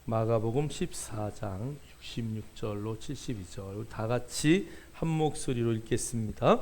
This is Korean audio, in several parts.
마가복음 14장 66절로 72절 다 같이 한 목소리로 읽겠습니다.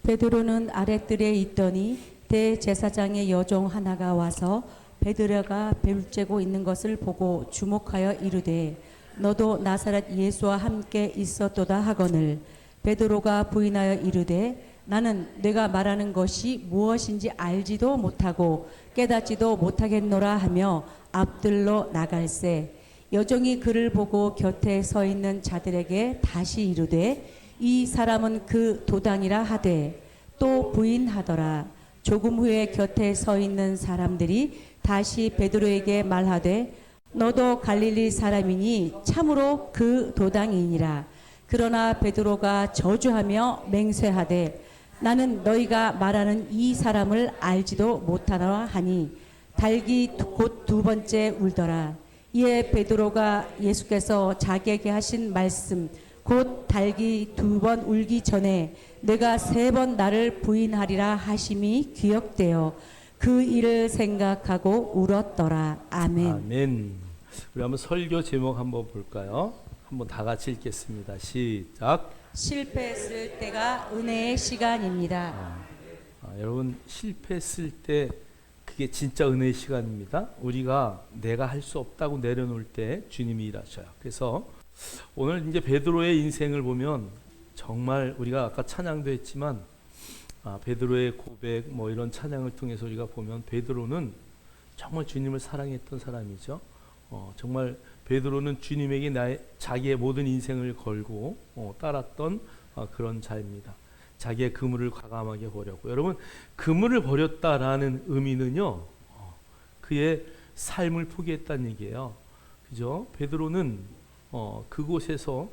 베드로는 아랫뜰에 있더니 대제사장의 여종 하나가 와서 베드로가 배를 째고 있는 것을 보고 주목하여 이르되 너도 나사렛 예수와 함께 있었도다 하거늘 베드로가 부인하여 이르되 나는 내가 말하는 것이 무엇인지 알지도 못하고 깨닫지도 못하겠노라 하며 앞들로 나갈새 여종이 그를 보고 곁에 서 있는 자들에게 다시 이르되 이 사람은 그 도당이라 하되 또 부인하더라. 조금 후에 곁에 서 있는 사람들이 다시 베드로에게 말하되 너도 갈릴리 사람이니 참으로 그 도당이니라. 그러나 베드로가 저주하며 맹세하되 나는 너희가 말하는 이 사람을 알지도 못하노라 하니 닭이 곧 두 번째 울더라. 이에 베드로가 예수께서 자기에게 하신 말씀 곧 닭이 두 번 울기 전에 내가 세 번 나를 부인하리라 하심이 기억되어 그 일을 생각하고 울었더라. 아멘. 아멘. 우리 한번 설교 제목 한번 볼까요? 한번 다 같이 읽겠습니다. 시작. 실패했을 때가 은혜의 시간입니다. 여러분 실패했을 때 그게 진짜 은혜의 시간입니다. 우리가 내가 할 수 없다고 내려놓을 때 주님이 일하셔요. 그래서 오늘 이제 베드로의 인생을 보면 정말 우리가 아까 찬양도 했지만 베드로의 고백 뭐 이런 찬양을 통해서 우리가 보면 베드로는 정말 주님을 사랑했던 사람이죠. 정말 베드로는 주님에게 자기의 모든 인생을 걸고 따랐던 그런 자입니다. 자기의 그물을 과감하게 버렸고, 여러분 그물을 버렸다라는 의미는요 그의 삶을 포기했다는 얘기예요. 그죠? 베드로는 그곳에서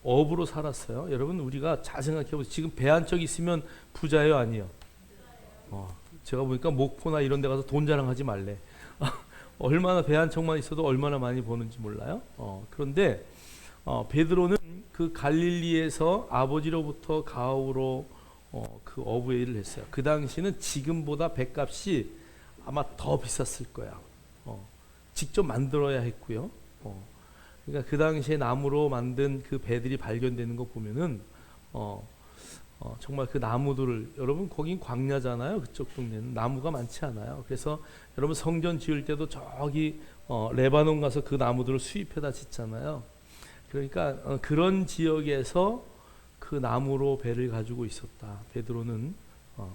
어부로 살았어요. 여러분 우리가 잘 생각해보세요. 지금 배 한 척 있으면 부자예요, 아니요? 제가 보니까 목포나 이런 데 가서 돈 자랑하지 말래. 얼마나 배 한 척만 있어도 얼마나 많이 버는지 몰라요. 그런데 베드로는 그 갈릴리에서 아버지로부터 가옥으로 그 어부의 일을 했어요. 그 당시는 지금보다 배값이 아마 더 비쌌을 거야. 직접 만들어야 했고요. 그러니까 그 당시에 나무로 만든 그 배들이 발견되는 거 보면은 정말 그 나무들을, 여러분 거긴 광야잖아요. 그쪽 동네는 나무가 많지 않아요. 그래서 여러분 성전 지을 때도 저기 레바논 가서 그 나무들을 수입해다 짓잖아요. 그러니까 그런 지역에서 그 나무로 배를 가지고 있었다. 베드로는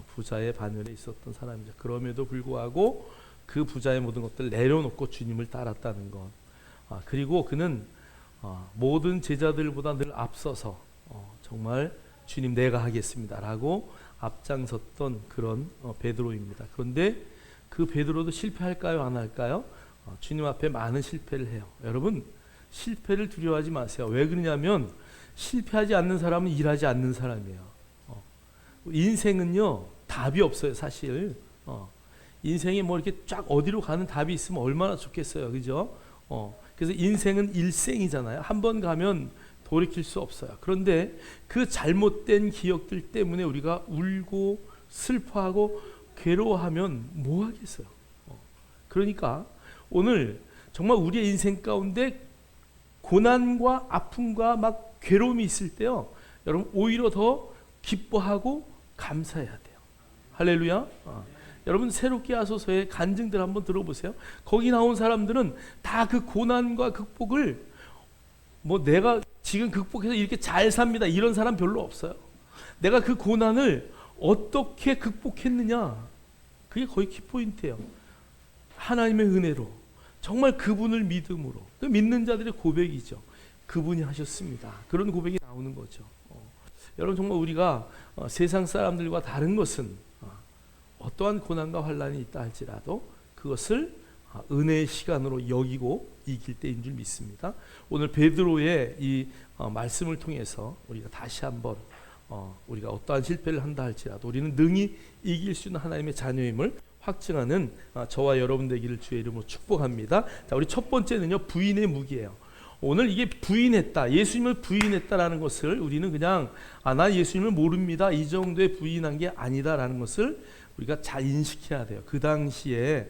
부자의 반열에 있었던 사람이죠. 그럼에도 불구하고 그 부자의 모든 것들을 내려놓고 주님을 따랐다는 것. 그리고 그는 모든 제자들보다 늘 앞서서 정말 주님 내가 하겠습니다 라고 앞장섰던 그런 베드로입니다. 그런데 그 베드로도 실패할까요, 안 할까요? 주님 앞에 많은 실패를 해요. 여러분 실패를 두려워하지 마세요. 왜 그러냐면 실패하지 않는 사람은 일하지 않는 사람이에요. 인생은요 답이 없어요, 사실. 인생에 뭐 이렇게 쫙 어디로 가는 답이 있으면 얼마나 좋겠어요, 그죠? 그래서 인생은 일생이잖아요. 한 번 가면 돌이킬 수 없어요. 그런데 그 잘못된 기억들 때문에 우리가 울고 슬퍼하고 괴로워하면 뭐 하겠어요? 그러니까 오늘 정말 우리의 인생 가운데 고난과 아픔과 막 괴로움이 있을 때요, 여러분 오히려 더 기뻐하고 감사해야 돼요. 할렐루야. 여러분 새롭게 하소서의 간증들 한번 들어보세요. 거기 나온 사람들은 다 그 고난과 극복을 뭐 내가 지금 극복해서 이렇게 잘 삽니다 이런 사람 별로 없어요. 내가 그 고난을 어떻게 극복했느냐, 그게 거의 키포인트예요. 하나님의 은혜로, 정말 그분을 믿음으로, 그 믿는 자들의 고백이죠. 그분이 하셨습니다. 그런 고백이 나오는 거죠. 여러분 정말 우리가 세상 사람들과 다른 것은 어떠한 고난과 환난이 있다 할지라도 그것을 은혜의 시간으로 여기고 이길 때인 줄 믿습니다. 오늘 베드로의 이 말씀을 통해서 우리가 다시 한번 우리가 어떠한 실패를 한다 할지라도 우리는 능히 이길 수 있는 하나님의 자녀임을 확증하는 저와 여러분 되기를 주의 이름으로 축복합니다. 자, 우리 첫 번째는요, 부인의 무기예요. 오늘 이게 부인했다, 예수님을 부인했다라는 것을 우리는 그냥 난 예수님을 모릅니다 이 정도의 부인한 게 아니다라는 것을 우리가 잘 인식해야 돼요. 그 당시에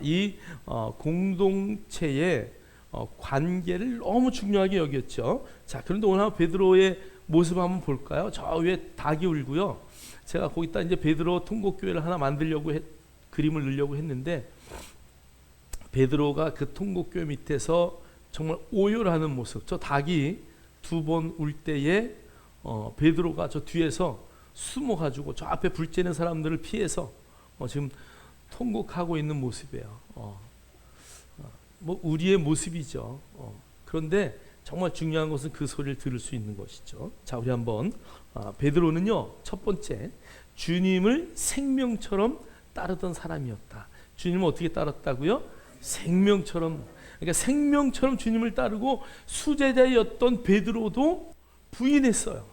이 공동체에 관계를 너무 중요하게 여겼죠. 자, 그런데 오늘 베드로의 모습 한번 볼까요? 저 위에 닭이 울고요. 제가 거기다 이제 베드로 통곡교회를 하나 만들려고 그림을 넣으려고 했는데 베드로가 그 통곡교회 밑에서 정말 오열하는 모습. 저 닭이 두 번 울 때에 베드로가 저 뒤에서 숨어가지고 저 앞에 불 쬐는 사람들을 피해서 지금 통곡하고 있는 모습이에요. 뭐 우리의 모습이죠. 그런데 정말 중요한 것은 그 소리를 들을 수 있는 것이죠. 자, 우리 한번 베드로는요, 첫 번째 주님을 생명처럼 따르던 사람이었다. 주님을 어떻게 따랐다고요? 생명처럼. 그러니까 생명처럼 주님을 따르고 수제자였던 베드로도 부인했어요.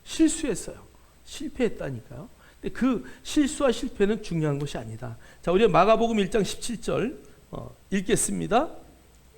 실수했어요. 실패했다니까요. 근데 그 실수와 실패는 중요한 것이 아니다. 자, 우리 마가복음 1장 17절 읽겠습니다.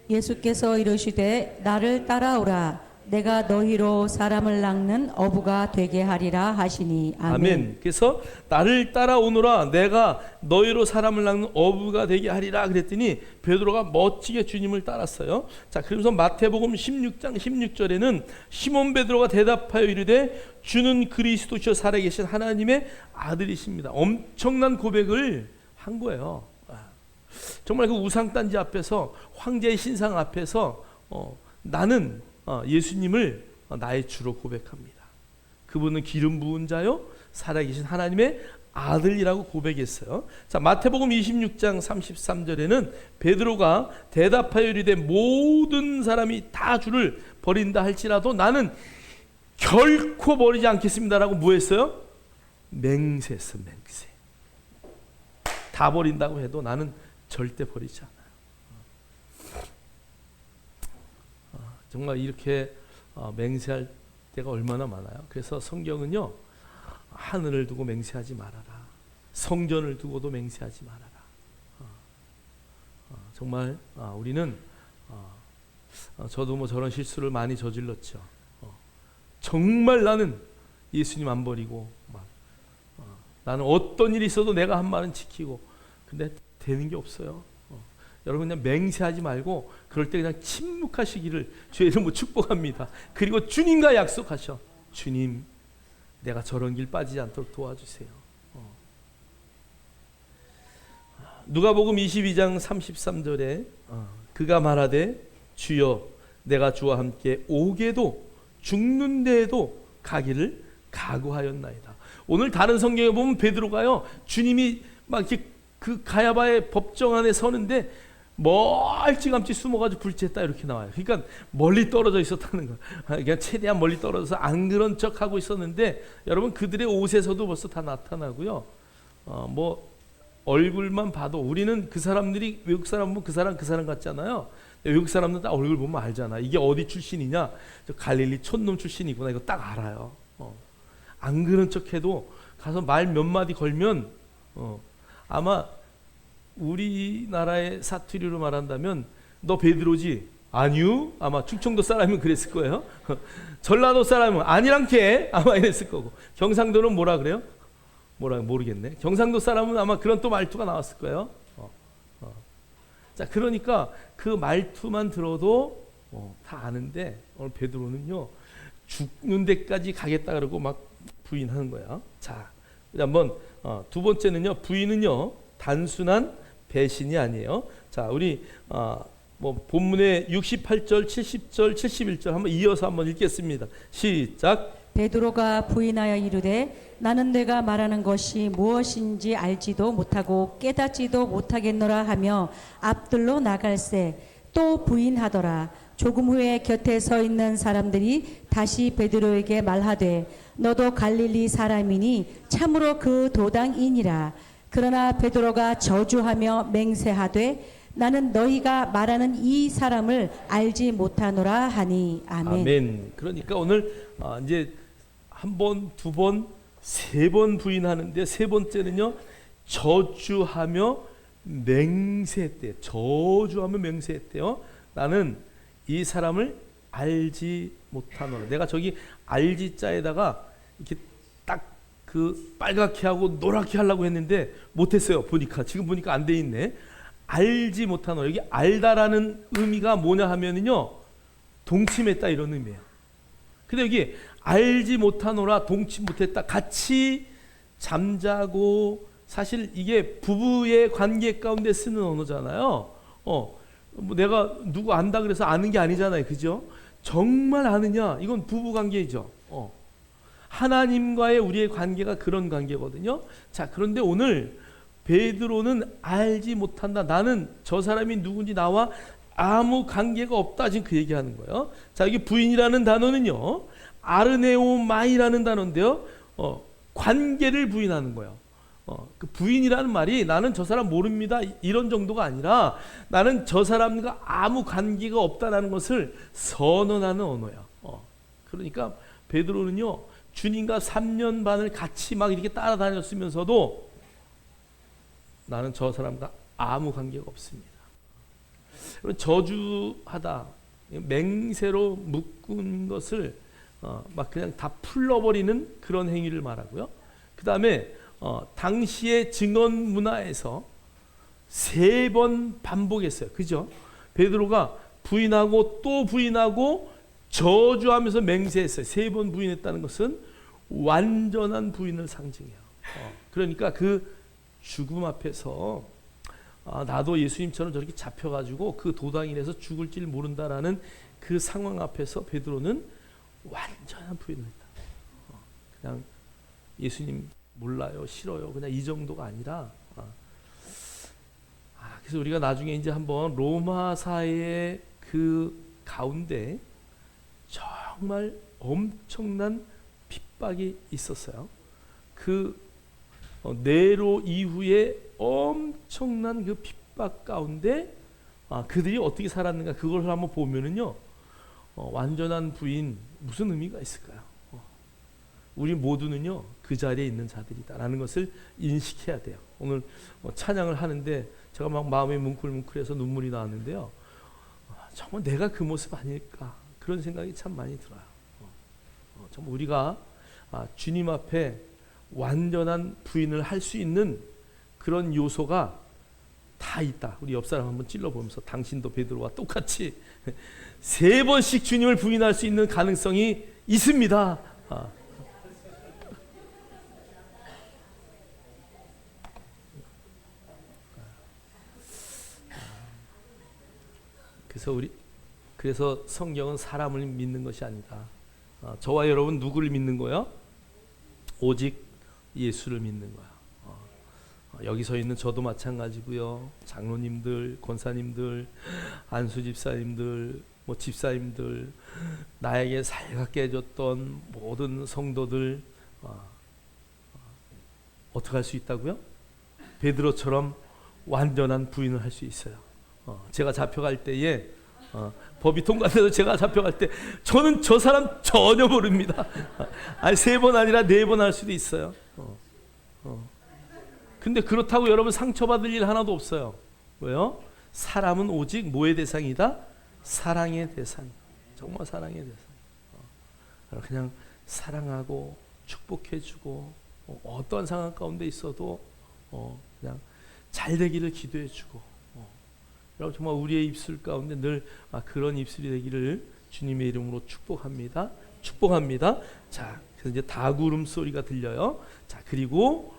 예수께서 이르시되 나를 따라오라 내가 너희로 사람을 낚는 어부가 되게 하리라 하시니 아멘. 아멘. 그래서 나를 따라오너라 내가 너희로 사람을 낚는 어부가 되게 하리라 그랬더니 베드로가 멋지게 주님을 따랐어요. 자, 그러면서 마태복음 16장 16절에는 시몬 베드로가 대답하여 이르되 주는 그리스도시요 살아계신 하나님의 아들이십니다. 엄청난 고백을 한 거예요. 정말 그 우상단지 앞에서 황제의 신상 앞에서 나는 예수님을 나의 주로 고백합니다. 그분은 기름 부은 자요 살아계신 하나님의 아들이라고 고백했어요. 자, 마태복음 26장 33절에는 베드로가 대답하여 이르되 모든 사람이 다 주를 버린다 할지라도 나는 결코 버리지 않겠습니다라고 뭐 했어요? 맹세했어. 맹세. 다 버린다고 해도 나는 절대 버리지 않아요. 정말 이렇게 맹세할 때가 얼마나 많아요. 그래서 성경은요, 하늘을 두고 맹세하지 말아라. 성전을 두고도 맹세하지 말아라. 정말 우리는 저도 뭐 저런 실수를 많이 저질렀죠. 정말 나는 예수님 안 버리고 나는 어떤 일이 있어도 내가 한 말은 지키고, 근데 되는 게 없어요. 여러분 그냥 맹세하지 말고 그럴 때 그냥 침묵하시기를 주의 이름으로 축복합니다. 그리고 주님과 약속하셔. 주님, 내가 저런 길 빠지지 않도록 도와주세요. 누가복음 22장 33절에 그가 말하되 주여 내가 주와 함께 오게도 죽는 데에도 가기를 각오하였나이다. 오늘 다른 성경에 보면 베드로가요, 주님이 막 이렇게 그 가야바의 법정 안에 서는데 멀찌감치 숨어가지고 불쬐다 이렇게 나와요. 그러니까 멀리 떨어져 있었다는 거. 그러니까 최대한 멀리 떨어져서 안 그런 척하고 있었는데 여러분 그들의 옷에서도 벌써 다 나타나고요. 뭐 얼굴만 봐도 우리는 그 사람들이 외국 사람 보면 그 사람 같잖아요. 외국 사람들 다 얼굴 보면 알잖아. 이게 어디 출신이냐? 저 갈릴리 촌놈 출신이구나. 이거 딱 알아요. 안 그런 척해도 가서 말 몇 마디 걸면 아마 우리나라의 사투리로 말한다면 너 베드로지? 아니요. 아마 충청도 사람이면 그랬을 거예요. 전라도 사람은 아니랑케 아마 이랬을 거고, 경상도는 뭐라 그래요? 뭐라 모르겠네. 경상도 사람은 아마 그런 또 말투가 나왔을 거예요. 자, 그러니까 그 말투만 들어도 다 아는데 오늘 베드로는요 죽는 데까지 가겠다 그러고 막 부인하는 거야. 자, 한번 두 번째는요, 부인은요 단순한 배신이 아니에요. 자, 우리 뭐 본문의 68절, 70절, 71절 한번 이어서 한번 읽겠습니다. 시작. 베드로가 부인하여 이르되 나는 내가 말하는 것이 무엇인지 알지도 못하고 깨닫지도 못하겠노라 하며 앞들로 나갈새 또 부인하더라. 조금 후에 곁에 서 있는 사람들이 다시 베드로에게 말하되 너도 갈릴리 사람이니 참으로 그 도당이니라. 그러나 베드로가 저주하며 맹세하되 나는 너희가 말하는 이 사람을 알지 못하노라 하니 아멘. 아멘. 그러니까 오늘 이제 한 번, 두 번, 세 번 부인하는데 세 번째는요 저주하며 맹세했대요. 저주하며 맹세했대요. 나는 이 사람을 알지 못하노라. 내가 저기 알지 자에다가 이렇게 딱 그 빨갛게 하고 노랗게 하려고 했는데 못했어요. 지금 보니까 안 돼 있네. 알지 못하노라. 여기 알다라는 의미가 뭐냐 하면은요, 동침했다 이런 의미예요. 근데 여기 알지 못하노라, 동침 못했다, 같이 잠자고, 사실 이게 부부의 관계 가운데 쓰는 언어잖아요. 뭐 내가 누구 안다 그래서 아는 게 아니잖아요, 그죠? 정말 아느냐? 이건 부부 관계이죠. 하나님과의 우리의 관계가 그런 관계거든요. 자, 그런데 오늘 베드로는 알지 못한다. 나는 저 사람이 누군지 나와 아무 관계가 없다. 지금 그 얘기하는 거예요. 자, 여기 부인이라는 단어는요, 아르네오마이라는 단어인데요, 관계를 부인하는 거예요. 그 부인이라는 말이 나는 저 사람 모릅니다 이런 정도가 아니라 나는 저 사람과 아무 관계가 없다라는 것을 선언하는 언어예요. 그러니까 베드로는요, 주님과 3년 반을 같이 막 이렇게 따라다녔으면서도 나는 저 사람과 아무 관계가 없습니다. 저주하다, 맹세로 묶은 것을 막 그냥 다 풀러버리는 그런 행위를 말하고요. 그 다음에 당시의 증언 문화에서 3번 반복했어요. 그죠? 베드로가 부인하고 또 부인하고 저주하면서 맹세했어요. 3번 부인했다는 것은 완전한 부인을 상징해요. 그러니까 그 죽음 앞에서 나도 예수님처럼 저렇게 잡혀가지고 그 도당인에서 죽을 줄 모른다라는 그 상황 앞에서 베드로는 완전한 부인을 했다. 그냥 예수님 몰라요, 싫어요, 그냥 이 정도가 아니라, 그래서 우리가 나중에 이제 한번 로마사의 그 가운데 정말 엄청난 핍박이 있었어요. 그 네로 이후에 엄청난 그 핍박 가운데 그들이 어떻게 살았는가, 그걸 한번 보면은요, 완전한 부인 무슨 의미가 있을까요? 우리 모두는요, 그 자리에 있는 자들이다라는 것을 인식해야 돼요. 오늘 찬양을 하는데 제가 막 마음이 뭉클뭉클해서 눈물이 나왔는데요, 정말 내가 그 모습 아닐까, 그런 생각이 참 많이 들어요. 정말 우리가 주님 앞에 완전한 부인을 할 수 있는 그런 요소가 다 있다. 우리 옆 사람 한번 찔러보면서 당신도 베드로와 똑같이 3번씩 주님을 부인할 수 있는 가능성이 있습니다. 그래서 성경은 사람을 믿는 것이 아니다. 저와 여러분 누구를 믿는 거예요? 오직 예수를 믿는 거야. 여기 서 있는 저도 마찬가지고요. 장로님들, 권사님들, 안수 집사님들, 뭐 집사님들, 나에게 살갑게 해줬던 모든 성도들, 어떻게 할 수 있다고요? 베드로처럼 완전한 부인을 할 수 있어요. 제가 잡혀갈 때에 법이 통과돼서 제가 잡혀갈 때 저는 저 사람 전혀 모릅니다. 아니 3번 아니라 4번 할 수도 있어요. 근데 그렇다고 여러분 상처받을 일 하나도 없어요. 왜요? 사람은 오직 뭐의 대상이다? 사랑의 대상. 정말 사랑의 대상. 그냥 사랑하고 축복해주고, 어떠한 상황 가운데 있어도 그냥 잘 되기를 기도해주고, 여러분 정말 우리의 입술 가운데 늘 그런 입술이 되기를 주님의 이름으로 축복합니다. 축복합니다. 자, 그래서 이제 닭 울음소리가 들려요. 자, 그리고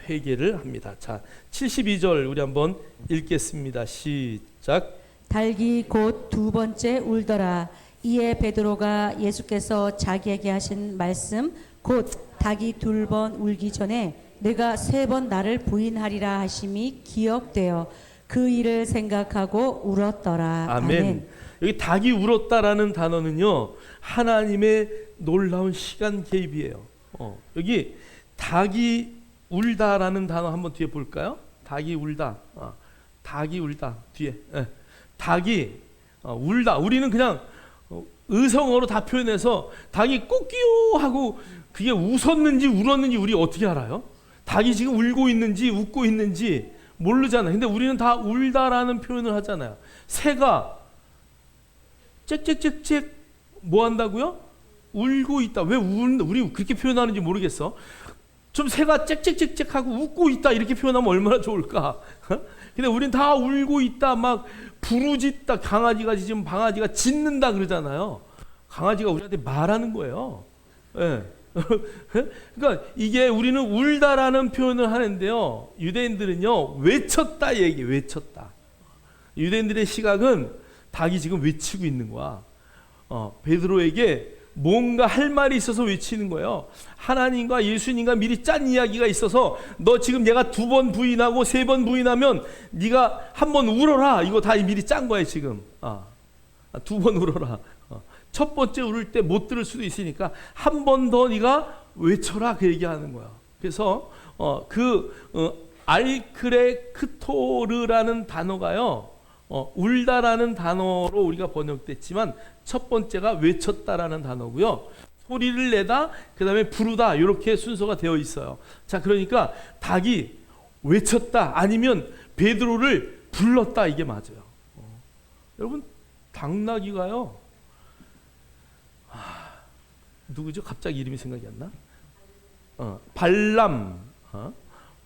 회개를 합니다. 자, 72절 우리 한번 읽겠습니다. 시작. 닭이 곧 2번째 울더라. 이에 베드로가 예수께서 자기에게 하신 말씀 곧 닭이 2번 울기 전에 내가 3번 나를 부인하리라 하심이 기억되어 그 일을 생각하고 울었더라. 아멘. 여기 닭이 울었다라는 단어는요, 하나님의 놀라운 시간 개입이에요. 여기 닭이 울다라는 단어 한번 뒤에 볼까요? 닭이 울다. 닭이 울다 뒤에. 닭이 울다. 우리는 그냥 의성어로 다 표현해서 닭이 꼬끼요 하고 그게 웃었는지 울었는지 우리 어떻게 알아요? 닭이 지금 울고 있는지 웃고 있는지 모르잖아요. 근데 우리는 다 울다라는 표현을 하잖아요. 새가 짹짹짹짹 뭐 한다고요? 울고 있다. 왜 우리 그렇게 표현하는지 모르겠어. 좀 새가 짹짹짹짹하고 웃고 있다 이렇게 표현하면 얼마나 좋을까? 근데 우린 다 울고 있다, 막 부르짖다. 강아지가 지금 방아지가 짖는다 그러잖아요. 강아지가 우리한테 말하는 거예요. 예. 그러니까 이게 우리는 울다라는 표현을 하는데요. 유대인들은요, 외쳤다 얘기, 외쳤다. 유대인들의 시각은 닭이 지금 외치고 있는 거야. 베드로에게 뭔가 할 말이 있어서 외치는 거예요. 하나님과 예수님과 미리 짠 이야기가 있어서 너 지금 얘가 2번 부인하고 3번 부인하면 네가 한 번 울어라. 이거 다 미리 짠 거예요 지금. 2번 울어라. 첫 번째 울을 때 못 들을 수도 있으니까 한 번 더 네가 외쳐라 그 얘기하는 거야. 그래서 알크레크토르라는 단어가요, 울다라는 단어로 우리가 번역됐지만 첫 번째가 외쳤다라는 단어고요. 소리를 내다, 그 다음에 부르다, 이렇게 순서가 되어 있어요. 자, 그러니까 닭이 외쳤다 아니면 베드로를 불렀다 이게 맞아요. 여러분, 당나귀가요, 누구죠? 갑자기 이름이 생각이 안 나?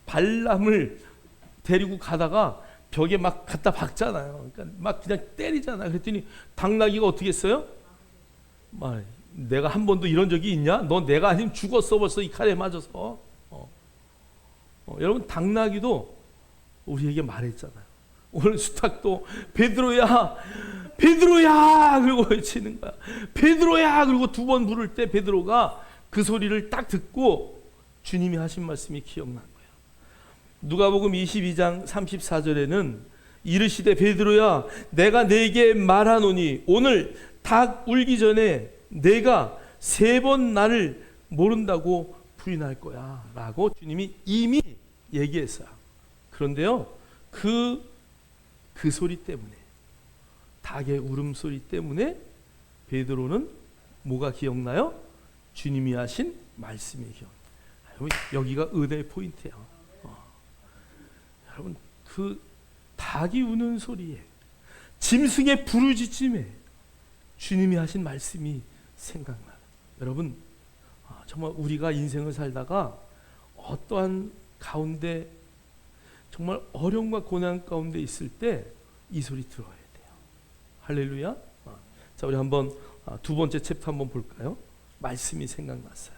발람을 데리고 가다가 벽에 막 갖다 박잖아요. 그러니까 막 그냥 때리잖아요. 그랬더니 당나귀가 어떻게 했어요? 내가 한 번도 이런 적이 있냐? 너 내가 아니면 죽었어 벌써 이 칼에 맞아서. 여러분, 당나귀도 우리에게 말했잖아요. 오늘 수탉도 베드로야, 베드로야 그리고 외치는 거야. 베드로야 그리고 2번 부를 때 베드로가 그 소리를 딱 듣고 주님이 하신 말씀이 기억난 거예요. 누가복음 22장 34절에는 이르시되 베드로야 내가 네게 말하노니 오늘 닭 울기 전에 내가 3번 나를 모른다고 부인할 거야 라고 주님이 이미 얘기했어요. 그런데요, 그 소리 때문에, 닭의 울음소리 때문에 베드로는 뭐가 기억나요? 주님이 하신 말씀이 기억나요. 여기가 은혜의 포인트예요. 여러분, 그 닭이 우는 소리에, 짐승의 부르짖음에 주님이 하신 말씀이 생각나요. 여러분, 정말 우리가 인생을 살다가 어떠한 가운데 정말 어려움과 고난 가운데 있을 때 이 소리 들어야 돼요. 할렐루야. 자, 우리 한번 2번째 챕터 한번 볼까요? 말씀이 생각났어요.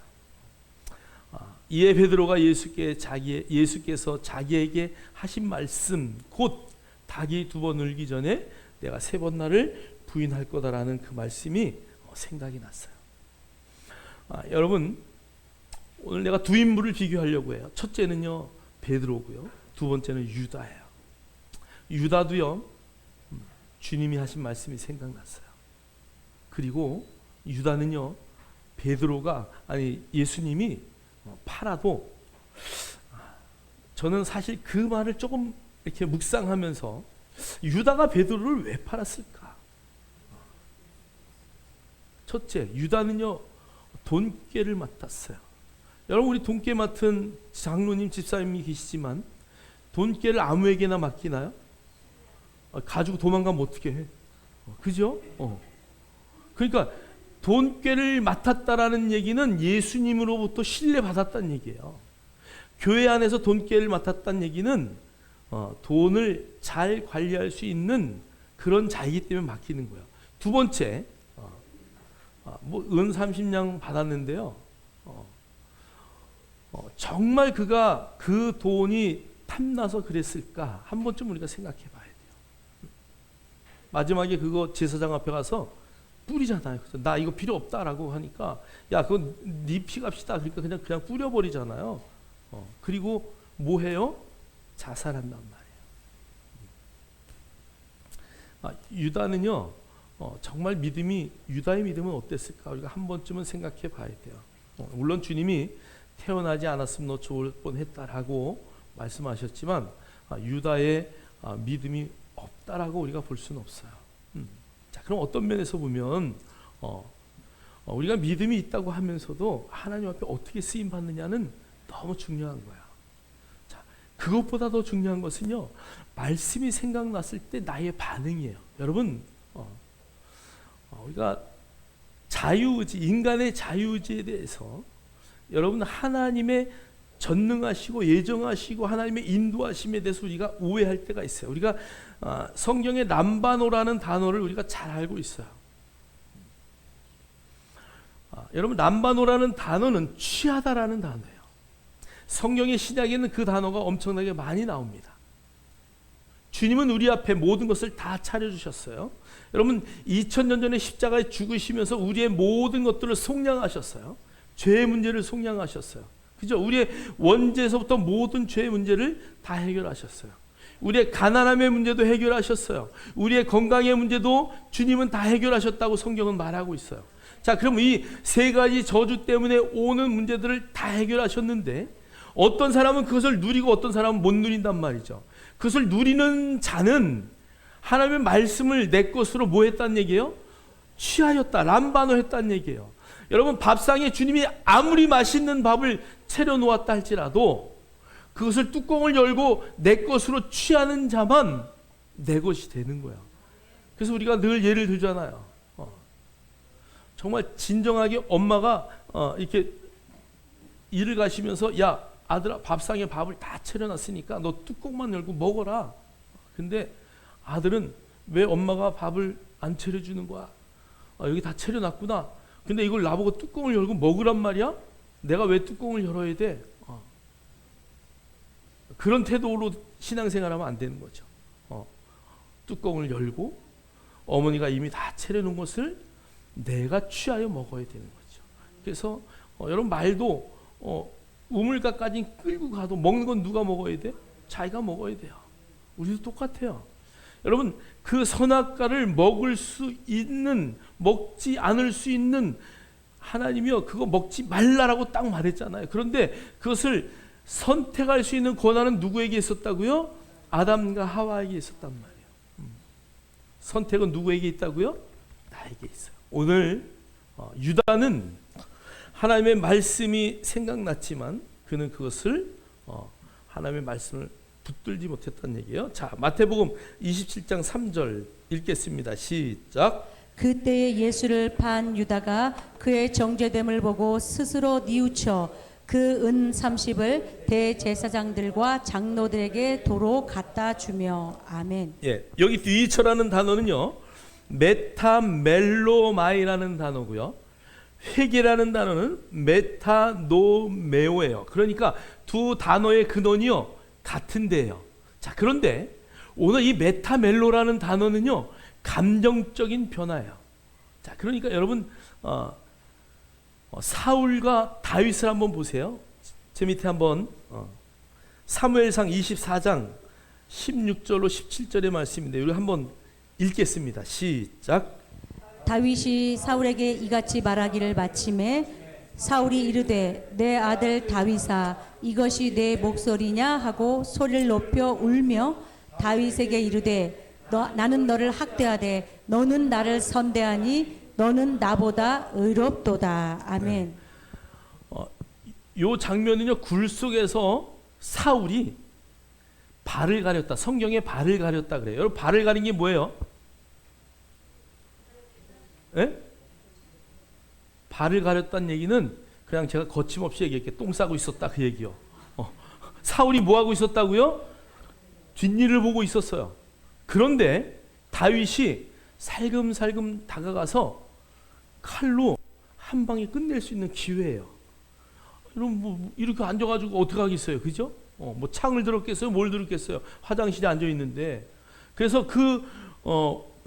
이에 베드로가 예수께서 자기에게 하신 말씀, 곧 닭이 2번 울기 전에 내가 3번 나를 부인할 거다라는 그 말씀이 생각이 났어요. 여러분, 오늘 내가 2인물을 비교하려고 해요. 첫째는요, 베드로고요. 2번째는 유다예요. 유다도요, 주님이 하신 말씀이 생각났어요. 그리고 유다는요, 예수님이 팔아도, 저는 사실 그 말을 조금 이렇게 묵상하면서 유다가 베드로를 왜 팔았을까? 첫째, 유다는요, 돈꾀를 맡았어요. 여러분, 우리 돈꾀 맡은 장로님, 집사님이 계시지만 돈꾀를 아무에게나 맡기나요? 가지고 도망가면 어떻게 해? 그죠? 그러니까 돈꾀를 맡았다라는 얘기는 예수님으로부터 신뢰받았다는 얘기예요. 교회 안에서 돈꾀를 맡았다는 얘기는 돈을 잘 관리할 수 있는 그런 자이기 때문에 맡기는 거예요. 2번째, 은 30냥 받았는데요. 정말 그가 그 돈이 탐나서 그랬을까? 한 번쯤 우리가 생각해 봐야 돼요. 마지막에 그거 제사장 앞에 가서 뿌리잖아요. 그래서 나 이거 필요 없다라고 하니까, 야, 그건 네 피값이다. 그러니까 그냥 뿌려버리잖아요. 그리고 뭐 해요? 자살한단 말이에요. 유다는요, 정말 유다의 믿음은 어땠을까? 우리가 한 번쯤은 생각해 봐야 돼요. 물론 주님이 태어나지 않았으면 너 좋을 뻔했다라고 말씀하셨지만, 유다의 믿음이 없다라고 우리가 볼 수는 없어요. 자, 그럼 어떤 면에서 보면 우리가 믿음이 있다고 하면서도 하나님 앞에 어떻게 쓰임 받느냐는 너무 중요한 거야. 자, 그것보다 더 중요한 것은요, 말씀이 생각났을 때 나의 반응이에요. 여러분, 우리가 자유의지, 인간의 자유의지에 대해서 여러분 하나님의 전능하시고 예정하시고 하나님의 인도하심에 대해서 우리가 오해할 때가 있어요. 우리가 성경의 람바노라는 단어를 우리가 잘 알고 있어요. 여러분, 람바노라는 단어는 취하다라는 단어예요. 성경의 신약에는 그 단어가 엄청나게 많이 나옵니다. 주님은 우리 앞에 모든 것을 다 차려주셨어요. 여러분, 2000년 전에 십자가에 죽으시면서 우리의 모든 것들을 속량하셨어요. 죄의 문제를 속량하셨어요. 그죠? 우리의 원죄에서부터 모든 죄의 문제를 다 해결하셨어요. 우리의 가난함의 문제도 해결하셨어요. 우리의 건강의 문제도 주님은 다 해결하셨다고 성경은 말하고 있어요. 자, 그럼 이 세 가지 저주 때문에 오는 문제들을 다 해결하셨는데 어떤 사람은 그것을 누리고 어떤 사람은 못 누린단 말이죠. 그것을 누리는 자는 하나님의 말씀을 내 것으로 뭐 했다는 얘기예요? 취하였다, 람바노 했다는 얘기예요. 여러분, 밥상에 주님이 아무리 맛있는 밥을 차려놓았다 할지라도 그것을 뚜껑을 열고 내 것으로 취하는 자만 내 것이 되는 거야. 그래서 우리가 늘 예를 들잖아요. 정말 진정하게 엄마가 이렇게 일을 가시면서 야, 아들아, 밥상에 밥을 다 차려놨으니까 너 뚜껑만 열고 먹어라. 근데 아들은 왜 엄마가 밥을 안 차려주는 거야? 여기 다 차려놨구나. 근데 이걸 나보고 뚜껑을 열고 먹으란 말이야? 내가 왜 뚜껑을 열어야 돼? 그런 태도로 신앙생활하면 안 되는 거죠. 뚜껑을 열고 어머니가 이미 다 차려놓은 것을 내가 취하여 먹어야 되는 거죠. 그래서 여러분, 말도 우물가까지 끌고 가도 먹는 건 누가 먹어야 돼? 자기가 먹어야 돼요. 우리도 똑같아요. 여러분, 그 선악과를 먹을 수 있는, 먹지 않을 수 있는 하나님이요, 그거 먹지 말라라고 딱 말했잖아요. 그런데 그것을 선택할 수 있는 권한은 누구에게 있었다고요? 아담과 하와에게 있었단 말이에요. 선택은 누구에게 있다고요? 나에게 있어요. 오늘 유다는 하나님의 말씀이 생각났지만 그는 그것을 하나님의 말씀을 붙들지 못했다는 얘기예요. 자, 마태복음 27장 3절 읽겠습니다. 시작. 그때에 예수를 판 유다가 그의 정죄됨을 보고 스스로 뉘우쳐 그 은 30을 대제사장들과 장로들에게 도로 갖다 주며. 아멘. 예, 여기 뉘우쳐라는 단어는요, 메타멜로마이라는 단어고요, 회개라는 단어는 메타노메오예요. 그러니까 두 단어의 근원이요 같은 데예요. 자, 그런데 오늘 이 메타멜로라는 단어는요 감정적인 변화예요. 자, 그러니까 여러분, 사울과 다윗을 한번 보세요. 제 밑에 한번 사무엘상 24장 16절로 17절의 말씀인데 우리 한번 읽겠습니다. 시작. 다윗이 사울에게 이같이 말하기를 마침에 사울이 이르되 내 아들 다윗아 이것이 내 목소리냐 하고 소리를 높여 울며 다윗에게 이르되 나는 너를 학대하되 너는 나를 선대하니 너는 나보다 의롭도다. 아멘. 요 장면은요, 굴 속에서 사울이 발을 가렸다. 성경에 발을 가렸다 그래요. 여러분, 발을 가린 게 뭐예요? 예? 발을 가렸다는 얘기는 그냥 제가 거침없이 얘기할게. 똥 싸고 있었다 그 얘기요. 사울이 뭐 하고 있었다고요? 뒷일을 보고 있었어요. 그런데 다윗이 살금살금 다가가서 칼로 한 방에 끝낼 수 있는 기회예요. 여러분, 뭐 이렇게 앉아가지고 어떻게 하겠어요, 그죠? 뭐 창을 들었겠어요, 뭘 들었겠어요? 화장실에 앉아 있는데. 그래서 그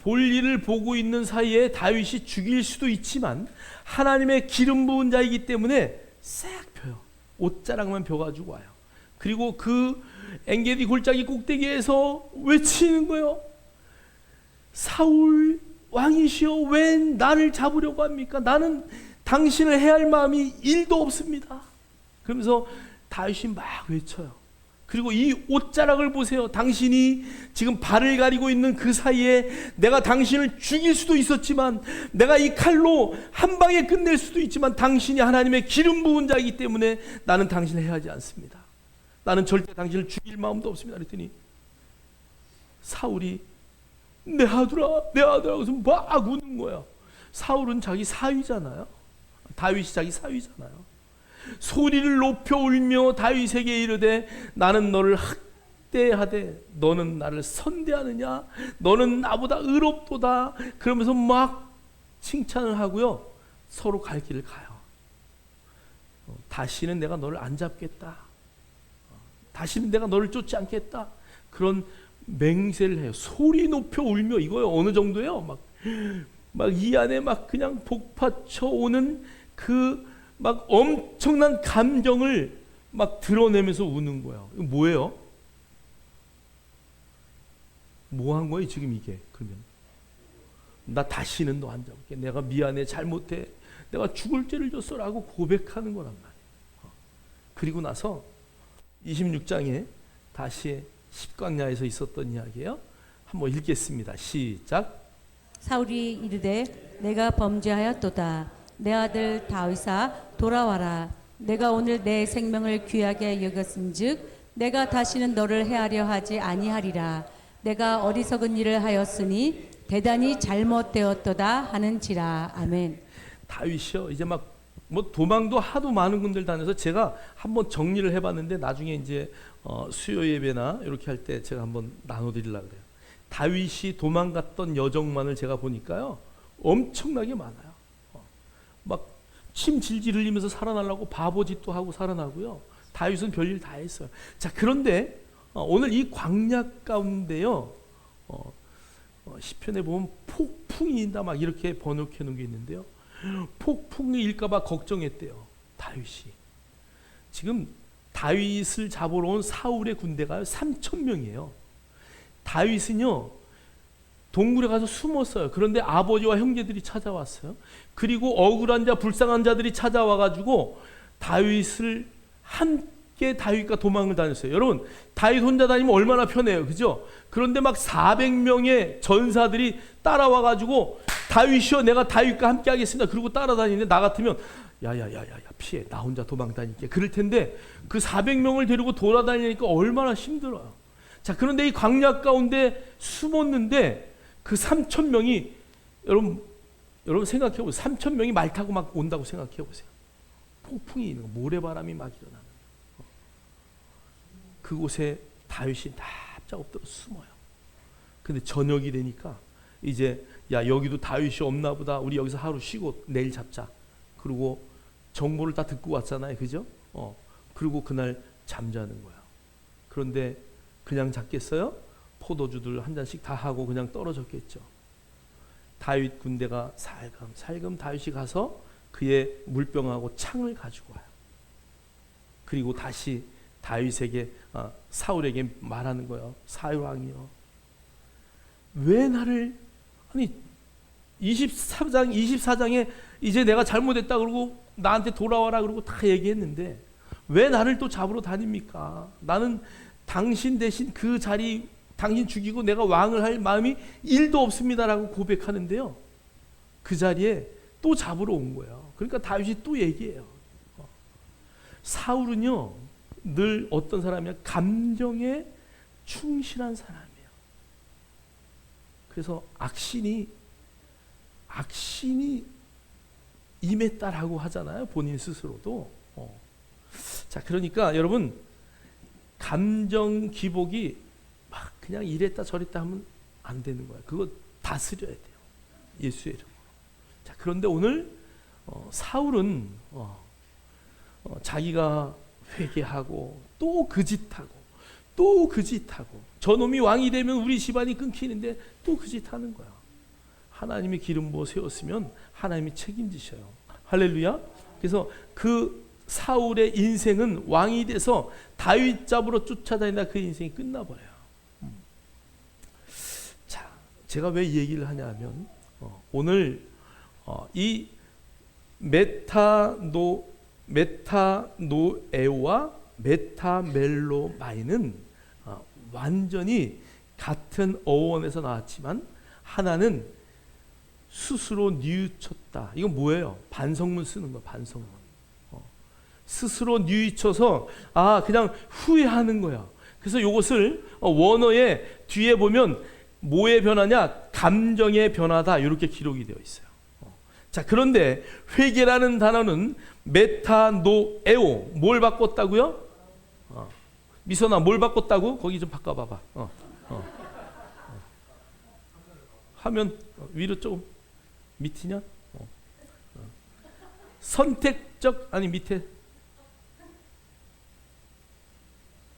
볼일을 보고 있는 사이에 다윗이 죽일 수도 있지만 하나님의 기름 부은 자이기 때문에 싹 펴요. 옷자락만 펴가지고 와요. 그리고 그 엔게디 골짜기 꼭대기에서 외치는 거예요. 사울 왕이시여, 왜 나를 잡으려고 합니까? 나는 당신을 해할 마음이 1도 없습니다. 그러면서 다윗이 막 외쳐요. 그리고 이 옷자락을 보세요. 당신이 지금 발을 가리고 있는 그 사이에 내가 당신을 죽일 수도 있었지만, 내가 이 칼로 한 방에 끝낼 수도 있지만, 당신이 하나님의 기름 부은 자이기 때문에 나는 당신을 해하지 않습니다. 나는 절대 당신을 죽일 마음도 없습니다. 그랬더니 사울이 내 아들아, 내 아들아 하고서 막 우는 거야. 사울은 자기 사위잖아요. 다윗이 자기 사위잖아요. 소리를 높여 울며 다윗에게 이르되 나는 너를 학대하되 너는 나를 선대하느냐? 너는 나보다 의롭도다. 그러면서 막 칭찬을 하고요. 서로 갈 길을 가요. 다시는 내가 너를 안 잡겠다. 다시는 내가 너를 쫓지 않겠다. 그런 맹세를 해요. 소리 높여 울며 이거요. 어느 정도예요? 막 이 안에 막 그냥 복받쳐 오는 그 막 엄청난 감정을 막 드러내면서 우는 거예요. 이거 뭐예요? 뭐 한 거예요 지금 이게? 그러면 나 다시는 너 안 잡을게. 내가 미안해, 잘못해, 내가 죽을 죄를 졌어라고 고백하는 거란 말이에요. 그리고 나서 26장에 다시 십광야에서 있었던 이야기예요. 한번 읽겠습니다. 시작. 사울이 이르되 내가 범죄하였도다. 내 아들 다윗아 돌아와라. 내가 오늘 내 생명을 귀하게 여겼은즉 내가 다시는 너를 해하려 하지 아니하리라. 내가 어리석은 일을 하였으니 대단히 잘못되었도다 하는지라. 아멘. 다윗이요. 이제 막 뭐 도망도 하도 많은 군들 다녀서 제가 한번 정리를 해봤는데 나중에 이제 수요 예배나 이렇게 할 때 제가 한번 나눠드리려고 그래요. 다윗이 도망갔던 여정만을 제가 보니까요 엄청나게 많아요. 막 침 질질 흘리면서 살아나려고 바보짓도 하고 살아나고요. 다윗은 별일 다 했어요. 자, 그런데 오늘 이 광야 가운데요 시편에 보면 폭풍이 인다 막 이렇게 번역해 놓은 게 있는데요. 폭풍이 일까봐 걱정했대요. 다윗이. 지금 다윗을 잡으러 온 사울의 군대가 3,000명이에요. 다윗은요 동굴에 가서 숨었어요. 그런데 아버지와 형제들이 찾아왔어요. 그리고 억울한 자 불쌍한 자들이 찾아와가지고 다윗을 함께 다윗과 도망을 다녔어요. 여러분 다윗 혼자 다니면 얼마나 편해요, 그죠? 그런데 막 400명의 전사들이 따라와가지고 다윗이여 내가 다윗과 함께 하겠습니다. 그리고 따라다니는데 나 같으면 야야야야 피해, 나 혼자 도망 다닐게 그럴 텐데 그 400명을 데리고 돌아다니니까 얼마나 힘들어요. 자, 그런데 이 광야 가운데 숨었는데 그 3,000명이 여러분 생각해 보세요. 3,000명이 말 타고 막 온다고 생각해 보세요. 폭풍이 있는 거, 모래바람이 막 일어나는 거. 그곳에 다윗이 납작 엎드려 숨어요. 근데 저녁이 되니까 이제 야 여기도 다윗이 없나 보다. 우리 여기서 하루 쉬고 내일 잡자. 그리고 정보를 다 듣고 왔잖아요, 그죠? 그리고 그날 잠자는 거야. 그런데 그냥 잤겠어요? 포도주들 한 잔씩 다 하고 그냥 떨어졌겠죠. 다윗 군대가 살금 다윗이 가서 그의 물병하고 창을 가지고 와요. 그리고 다시 다윗에게 사울에게 말하는 거예요. 사울 왕이요, 왜 나를 아니 24장에 이제 내가 잘못했다 그러고 나한테 돌아와라 그러고 다 얘기했는데 왜 나를 또 잡으러 다닙니까? 나는 당신 대신 그 자리 당신 죽이고 내가 왕을 할 마음이 1도 없습니다라고 고백하는데요. 그 자리에 또 잡으러 온 거예요. 그러니까 다윗이 또 얘기해요. 사울은요 늘 어떤 사람이야? 감정에 충실한 사람이에요. 그래서 악신이 임했다라고 하잖아요. 본인 스스로도. 자, 그러니까 여러분 감정 기복이 막 그냥 이랬다 저랬다 하면 안 되는 거예요. 그거 다스려야 돼요. 예수의 이름으로. 자, 그런데 오늘 사울은 자기가 회개하고 또 그 짓하고 또 그 짓하고 저놈이 왕이 되면 우리 집안이 끊기는데 또 그 짓하는 거야. 하나님이 기름 부어 세웠으면 하나님이 책임지셔요. 할렐루야. 그래서 그 사울의 인생은 왕이 돼서 다윗 잡으러 쫓아다니다 그 인생이 끝나버려요. 자, 제가 왜 이 얘기를 하냐면 오늘 이 메타노에와 메타멜로마이는 완전히 같은 어원에서 나왔지만 하나는 스스로 뉘우쳤다. 이건 뭐예요? 반성문 쓰는 거야. 반성문. 스스로 뉘우쳐서 그냥 후회하는 거야. 그래서 이것을 원어의 뒤에 보면 뭐의 변화냐? 감정의 변화다. 이렇게 기록이 되어 있어요. 자, 그런데 회개라는 단어는 메타노에오, 뭘 바꿨다고요? 미선아, 뭘 바꿨다고? 거기 좀 바꿔봐봐. 화면 위로 조금 밑이냐? 선택적, 아니 밑에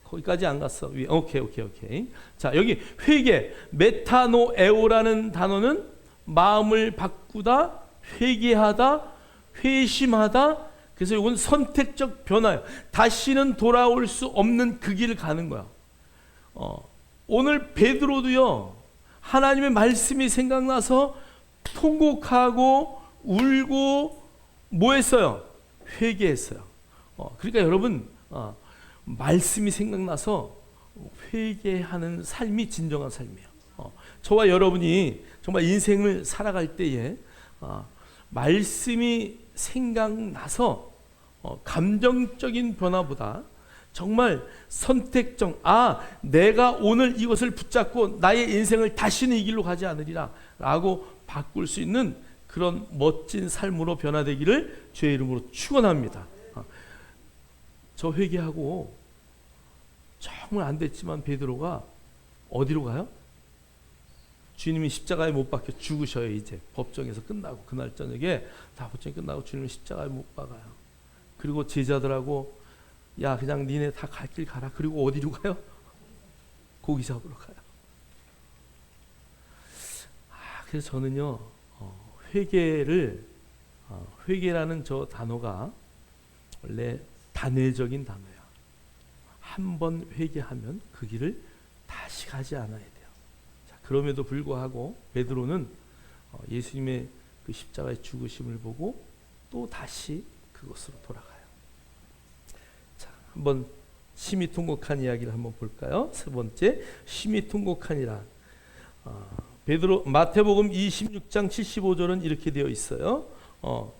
거기까지 안 갔어. 위. 오케이. 자, 여기 회개, 메타노에오라는 단어는 마음을 바꾸다, 회개하다, 회심하다. 그래서 이건 선택적 변화예요. 다시는 돌아올 수 없는 그 길을 가는 거야. 오늘 베드로도요, 하나님의 말씀이 생각나서 통곡하고 울고 뭐 했어요? 회개했어요. 그러니까 여러분, 말씀이 생각나서 회개하는 삶이 진정한 삶이에요. 저와 여러분이 정말 인생을 살아갈 때에 말씀이 생각나서 감정적인 변화보다 정말 선택적, 내가 오늘 이것을 붙잡고 나의 인생을 다시는 이 길로 가지 않으리라 라고 바꿀 수 있는 그런 멋진 삶으로 변화되기를 주의 이름으로 축원합니다. 저 회개하고 정말 안 됐지만 베드로가 어디로 가요? 주님이 십자가에 못 박혀 죽으셔요. 이제 법정에서 끝나고 그날 저녁에 다 법정이 끝나고 주님이 십자가에 못 박아요. 그리고 제자들하고 야, 그냥 니네 다 갈 길 가라. 그리고 어디로 가요? 고기 잡으러 가요. 그래서 저는요, 회개라는 저 단어가 원래 단회적인 단어야. 한 번 회개하면 그 길을 다시 가지 않아야 돼요. 자, 그럼에도 불구하고 베드로는 예수님의 그 십자가의 죽으심을 보고 또 다시 그곳으로 돌아가요. 자, 한번 심히 통곡한 이야기를 한번 볼까요? 세 번째, 심히 통곡하니라. 베드로, 마태복음 26장 75절은 이렇게 되어 있어요.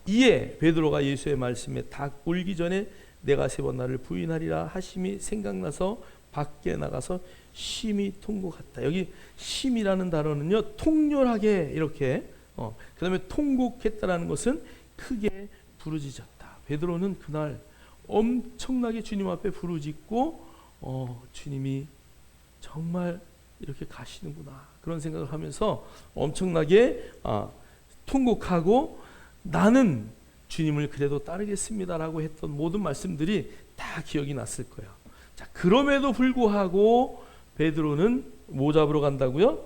이에 베드로가 예수의 말씀에 닭 울기 전에 내가 세 번 나를 부인하리라 하심이 생각나서 밖에 나가서 심히 통곡했다. 여기 심이라는 단어는요, 통렬하게 이렇게, 그 다음에 통곡했다라는 것은 크게 부르짖었다. 베드로는 그날 엄청나게 주님 앞에 부르짖고 주님이 정말 이렇게 가시는구나 그런 생각을 하면서 엄청나게 통곡하고 나는 주님을 그래도 따르겠습니다라고 했던 모든 말씀들이 다 기억이 났을 거예요. 자, 그럼에도 불구하고 베드로는 뭐 잡으러 간다고요?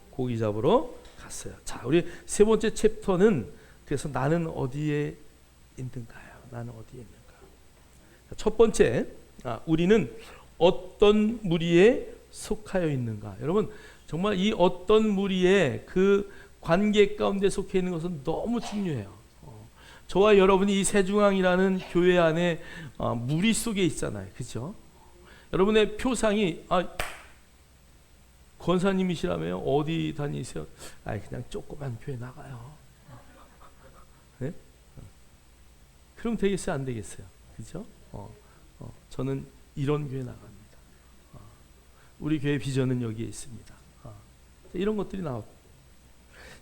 고기 잡으러 갔어요. 자, 우리 세 번째 챕터는 그래서 나는 어디에 있는가요? 나는 어디에 있는가? 첫 번째, 우리는 어떤 무리에 속하여 있는가? 여러분, 정말 이 어떤 무리에 그 관계 가운데 속해 있는 것은 너무 중요해요. 저와 여러분이 이 세중앙이라는 교회 안에 무리 속에 있잖아요. 그죠? 여러분의 표상이 권사님이시라며요? 어디 다니세요? 그냥 조그만 교회 나가요. 네? 그럼 되겠어요? 안 되겠어요? 그죠? 저는 이런 교회 나갑니다. 우리 교회 비전은 여기에 있습니다. 이런 것들이 나오고.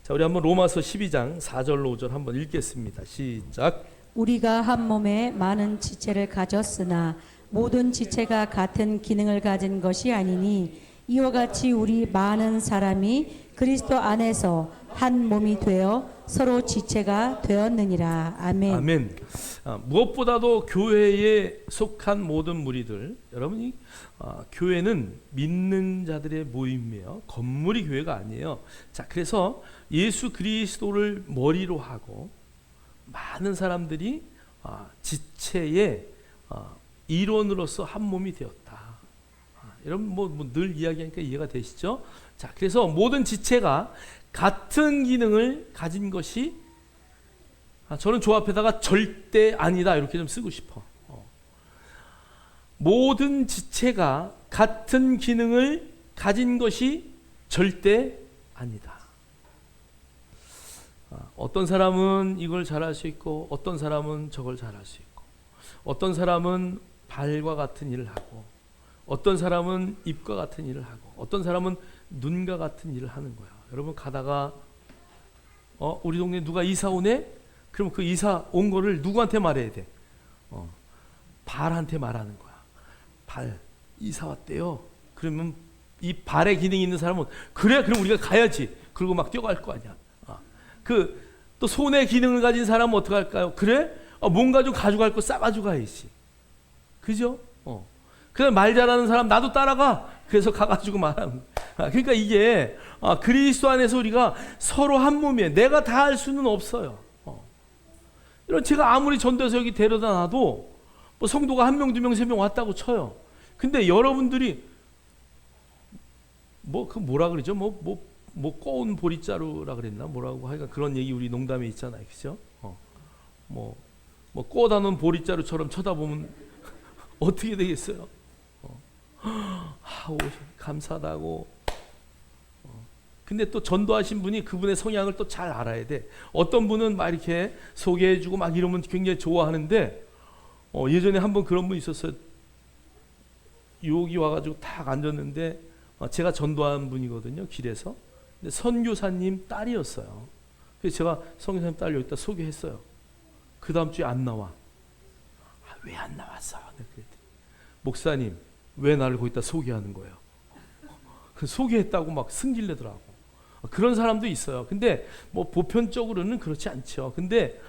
자, 우리 한번 로마서 12장 4절로 5절 한번 읽겠습니다. 시작. 우리가 한 몸에 많은 지체를 가졌으나 모든 지체가 같은 기능을 가진 것이 아니니 이와 같이 우리 많은 사람이 그리스도 안에서 한 몸이 되어 서로 지체가 되었느니라. 아멘. 아멘. 무엇보다도 교회에 속한 모든 무리들, 여러분이 교회는 믿는 자들의 모임이에요. 건물이 교회가 아니에요. 자, 그래서 예수 그리스도를 머리로 하고 많은 사람들이 지체의 일원으로서 한 몸이 되었다. 여러분 뭐 늘 이야기하니까 이해가 되시죠? 자, 그래서 모든 지체가 같은 기능을 가진 것이 저는 조 앞에다가 절대 아니다 이렇게 좀 쓰고 싶어. 모든 지체가 같은 기능을 가진 것이 절대 아니다. 어떤 사람은 이걸 잘할 수 있고 어떤 사람은 저걸 잘할 수 있고 어떤 사람은 발과 같은 일을 하고 어떤 사람은 입과 같은 일을 하고 어떤 사람은 눈과 같은 일을 하는 거야. 여러분 가다가 우리 동네 누가 이사 오네? 그럼 그 이사 온 거를 누구한테 말해야 돼? 발한테 말하는 거야. 발, 이사 왔대요. 그러면 이 발에 기능이 있는 사람은 그래, 그럼 우리가 가야지. 그리고 막 뛰어갈 거 아니야. 또 손에 기능을 가진 사람은 어떻게 할까요? 그래? 뭔가 좀 가져갈 거 싸가지고 가야지. 그죠? 그다음 말 잘하는 사람 나도 따라가. 그래서 가가지고 말하는. 그러니까 이게 그리스도 안에서 우리가 서로 한 몸이에요. 내가 다 할 수는 없어요. 이런 제가 아무리 전도해서 여기 데려다 놔도 뭐 성도가 1명, 2명, 3명 왔다고 쳐요. 근데 여러분들이 뭐라 그러죠? 꼬운 보리자루라 그랬나? 뭐라고 하여간 그런 얘기 우리 농담에 있잖아요. 그죠? 꼬다 놓은 보리자루처럼 쳐다보면 어떻게 되겠어요? 감사하다고. 근데 또 전도하신 분이 그분의 성향을 또 잘 알아야 돼. 어떤 분은 막 이렇게 소개해주고 막 이러면 굉장히 좋아하는데, 예전에 한번 그런 분 있었어요. 여기 와가지고 딱 앉았는데, 제가 전도한 분이거든요, 길에서. 근데 선교사님 딸이었어요. 그래서 제가 선교사님 딸 여기다 소개했어요. 그 다음 주에 안 나와. 왜 안 나왔어? 그랬더니, 목사님, 왜 나를 거기다 소개하는 거예요? 그 소개했다고 막 승질내더라고. 그런 사람도 있어요. 근데 뭐 보편적으로는 그렇지 않죠. 근데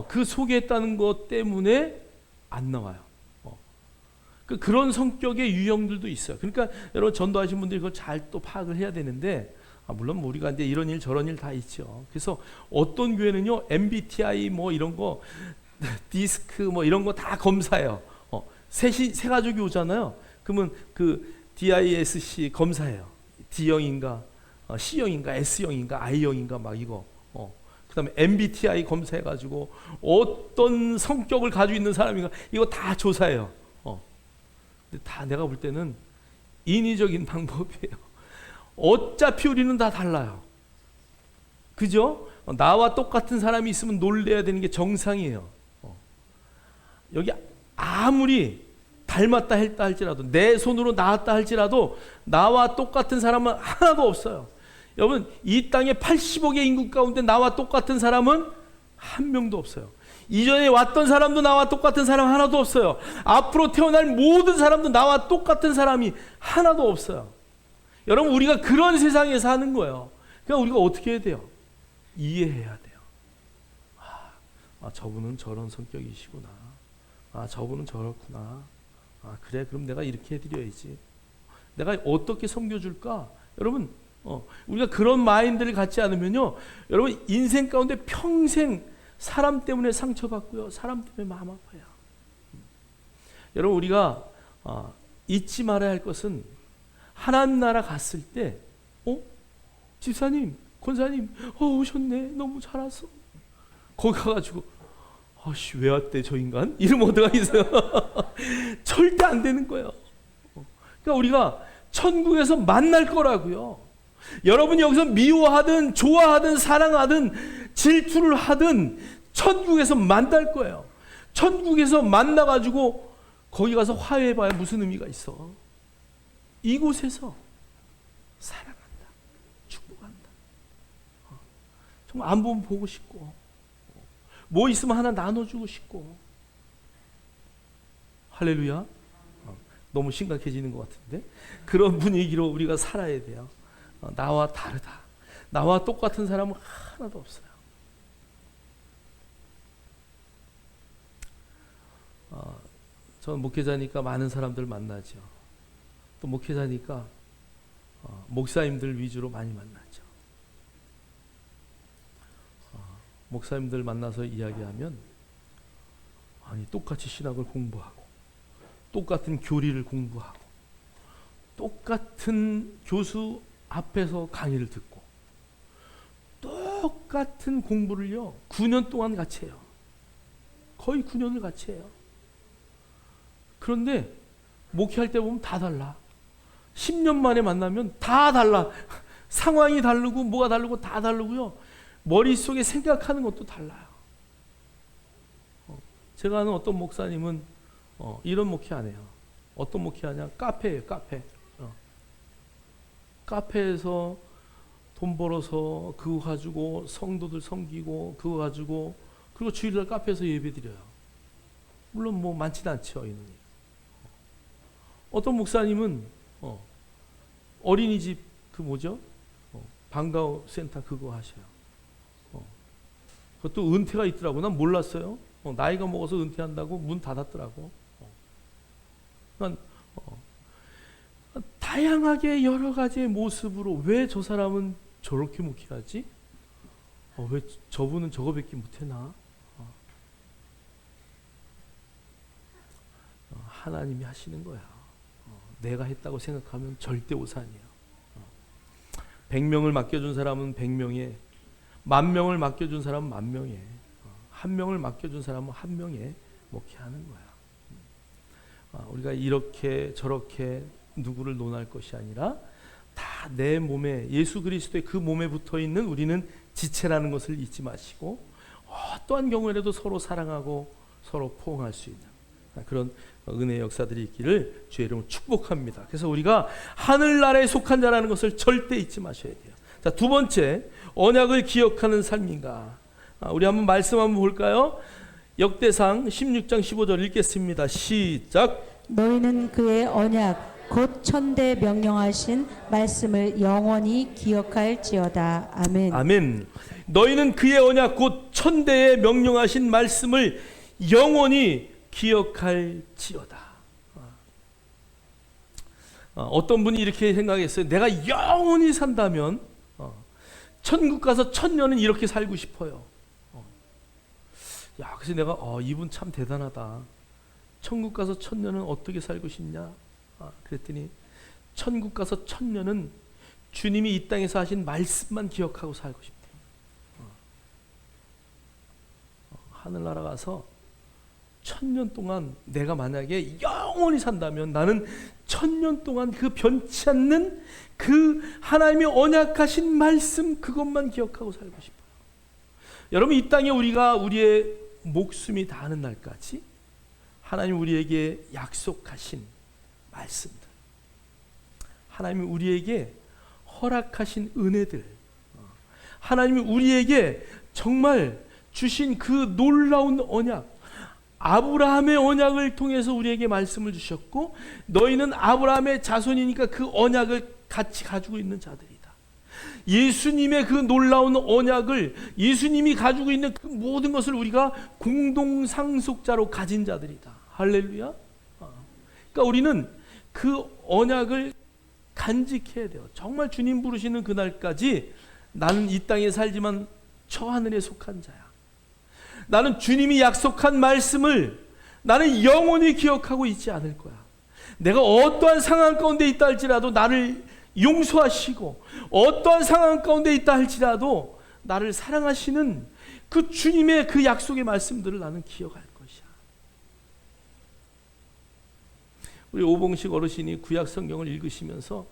그 소개했다는 것 때문에 안 나와요. 그런 성격의 유형들도 있어요. 그러니까 여러분 전도하신 분들이 그걸 잘 또 파악을 해야 되는데, 물론 뭐 우리가 이제 이런 일 저런 일 다 있죠. 그래서 어떤 교회는요 MBTI 뭐 이런 거 디스크 뭐 이런 거 다 검사해요. 세 가족이 오잖아요. 그러면 그 DISC 검사해요. D형인가, C형인가, S형인가, I형인가 막 이거. 그다음에 MBTI 검사해가지고 어떤 성격을 가지고 있는 사람인가 이거 다 조사해요. 근데 다 내가 볼 때는 인위적인 방법이에요. 어차피 우리는 다 달라요. 그죠? 나와 똑같은 사람이 있으면 놀래야 되는 게 정상이에요. 여기 아무리 닮았다 했다 할지라도 내 손으로 낳았다 할지라도 나와 똑같은 사람은 하나도 없어요. 여러분 이 땅에 80억의 인구 가운데 나와 똑같은 사람은 한 명도 없어요. 이전에 왔던 사람도 나와 똑같은 사람 하나도 없어요. 앞으로 태어날 모든 사람도 나와 똑같은 사람이 하나도 없어요. 여러분 우리가 그런 세상에 사는 거예요. 그러니까 우리가 어떻게 해야 돼요? 이해해야 돼요. 저분은 저런 성격이시구나. 저분은 저렇구나. 그래 그럼 내가 이렇게 해드려야지. 내가 어떻게 섬겨줄까? 여러분 우리가 그런 마인드를 갖지 않으면요 여러분 인생 가운데 평생 사람 때문에 상처받고요 사람 때문에 마음 아파요. 여러분 우리가 잊지 말아야 할 것은 하나님 나라 갔을 때 집사님 권사님 오셨네 너무 잘 왔어. 거기 가가지고 왜 왔대 저 인간? 이러면 어떡하겠어요? 절대 안 되는 거예요. 그러니까 우리가 천국에서 만날 거라고요. 여러분이 여기서 미워하든 좋아하든 사랑하든 질투를 하든 천국에서 만날 거예요. 천국에서 만나가지고 거기 가서 화해해봐야 무슨 의미가 있어. 이곳에서 사랑한다, 축복한다. 정말 안 보면 보고 싶고 뭐 있으면 하나 나눠주고 싶고. 할렐루야. 너무 심각해지는 것 같은데 그런 분위기로 우리가 살아야 돼요. 나와 다르다, 나와 똑같은 사람은 하나도 없어요. 저는 목회자니까 많은 사람들 만나죠. 또 목회자니까 목사님들 위주로 많이 만나죠. 목사님들 만나서 이야기하면 똑같이 신학을 공부하고 똑같은 교리를 공부하고 똑같은 교수 앞에서 강의를 듣고 똑같은 공부를요 9년 동안 같이 해요. 거의 9년을 같이 해요. 그런데 목회할 때 보면 다 달라. 10년 만에 만나면 다 달라. 상황이 다르고 뭐가 다르고 다 다르고요. 머릿속에 생각하는 것도 달라요. 제가 아는 어떤 목사님은 이런 목회 안 해요. 어떤 목회 하냐? 카페예요, 카페. 카페에서 돈 벌어서 그거 가지고 성도들 섬기고 그거 가지고 그리고 주일날 카페에서 예배드려요. 물론 뭐 많지는 않죠, 인원이. 어떤 목사님은 어린이집 그 뭐죠? 방과후 센터 그거 하셔요. 그것도 은퇴가 있더라고. 난 몰랐어요. 나이가 먹어서 은퇴한다고 문 닫았더라고. 난 다양하게 여러 가지의 모습으로 왜 저 사람은 저렇게 목회하지? 왜 저분은 저거밖에 못해나? 하나님이 하시는 거야. 내가 했다고 생각하면 절대 오산이야. 100명을 맡겨준 사람은 100명에, 10,000명을 맡겨준 사람은 10,000명에, 1명을 맡겨준 사람은 1명에 목회하는 거야. 우리가 이렇게 저렇게 누구를 논할 것이 아니라 다 내 몸에, 예수 그리스도의 그 몸에 붙어 있는 우리는 지체라는 것을 잊지 마시고 어떠한 경우에라도 서로 사랑하고 서로 포옹할 수 있는 그런 은혜의 역사들이 있기를 주의 이름으로 축복합니다. 그래서 우리가 하늘나라에 속한 자라는 것을 절대 잊지 마셔야 돼요. 자, 두 번째, 언약을 기억하는 삶인가. 우리 한번 말씀 한번 볼까요? 역대상 16장 15절 읽겠습니다. 시작. 너희는 그의 언약 곧 천대 명령하신 말씀을 영원히 기억할지어다. 아멘. 아멘. 너희는 그의 언약 곧 천대에 명령하신 말씀을 영원히 기억할지어다. 어떤 분이 이렇게 생각했어요. 내가 영원히 산다면 천국 가서 1000년은 이렇게 살고 싶어요. 그래서 내가 이분 참 대단하다. 천국 가서 1000년은 어떻게 살고 싶냐? 그랬더니 천국 가서 1000년은 주님이 이 땅에서 하신 말씀만 기억하고 살고 싶대요. 하늘나라 가서 1000년 동안 내가 만약에 영원히 산다면 나는 1000년 동안 그 변치 않는 그 하나님의 언약하신 말씀 그것만 기억하고 살고 싶어요. 여러분, 이 땅에 우리의 목숨이 다하는 날까지 하나님 우리에게 약속하신 말씀들, 하나님이 우리에게 허락하신 은혜들, 하나님이 우리에게 정말 주신 그 놀라운 언약, 아브라함의 언약을 통해서 우리에게 말씀을 주셨고 너희는 아브라함의 자손이니까 그 언약을 같이 가지고 있는 자들이다. 예수님의 그 놀라운 언약을, 예수님이 가지고 있는 그 모든 것을 우리가 공동 상속자로 가진 자들이다. 할렐루야. 그러니까 우리는 그 언약을 간직해야 돼요. 정말 주님 부르시는 그날까지 나는 이 땅에 살지만 저 하늘에 속한 자야. 나는 주님이 약속한 말씀을 나는 영원히 기억하고 있지 않을 거야. 내가 어떠한 상황 가운데 있다 할지라도 나를 용서하시고 어떠한 상황 가운데 있다 할지라도 나를 사랑하시는 그 주님의 그 약속의 말씀들을 나는 기억할 것이야. 우리 오봉식 어르신이 구약 성경을 읽으시면서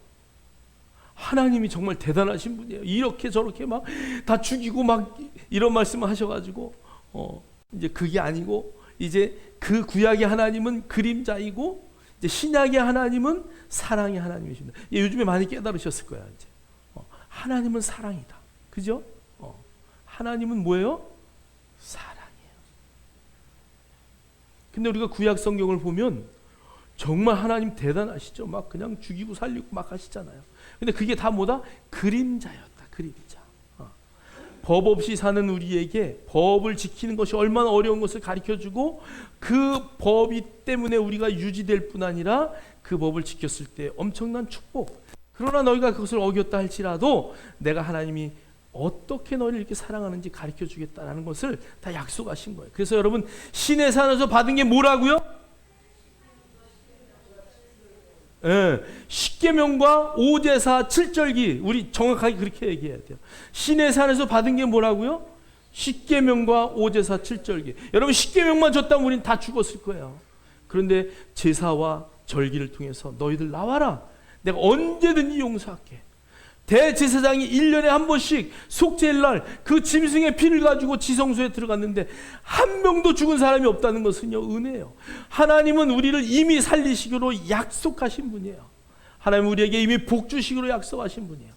하나님이 정말 대단하신 분이에요. 이렇게 저렇게 막 다 죽이고 막 이런 말씀을 하셔가지고 이제 그게 아니고 이제 그 구약의 하나님은 그림자이고 이제 신약의 하나님은 사랑의 하나님이십니다. 요즘에 많이 깨달으셨을 거야. 이제 하나님은 사랑이다. 그죠? 하나님은 뭐예요? 사랑이에요. 근데 우리가 구약 성경을 보면 정말 하나님 대단하시죠. 막 그냥 죽이고 살리고 막 하시잖아요. 근데 그게 다 뭐다? 그림자였다. 그림자. 법 없이 사는 우리에게 법을 지키는 것이 얼마나 어려운 것을 가르쳐주고 그 법이 때문에 우리가 유지될 뿐 아니라 그 법을 지켰을 때 엄청난 축복. 그러나 너희가 그것을 어겼다 할지라도 내가 하나님이 어떻게 너희를 이렇게 사랑하는지 가르쳐주겠다라는 것을 다 약속하신 거예요. 그래서 여러분, 신의 산에서 받은 게 뭐라고요? 십계명과 오제사 7절기, 우리 정확하게 그렇게 얘기해야 돼요. 신의 산에서 받은 게 뭐라고요? 십계명과 오제사 7절기. 여러분, 십계명만 줬다면 우리는 다 죽었을 거예요. 그런데 제사와 절기를 통해서 너희들 나와라, 내가 언제든지 용서할게. 대제사장이 1년에 한 번씩 속죄일 날 그 짐승의 피를 가지고 지성소에 들어갔는데 한 명도 죽은 사람이 없다는 것은요, 은혜예요. 하나님은 우리를 이미 살리시기로 약속하신 분이에요. 하나님은 우리에게 이미 복 주시기로 약속하신 분이에요.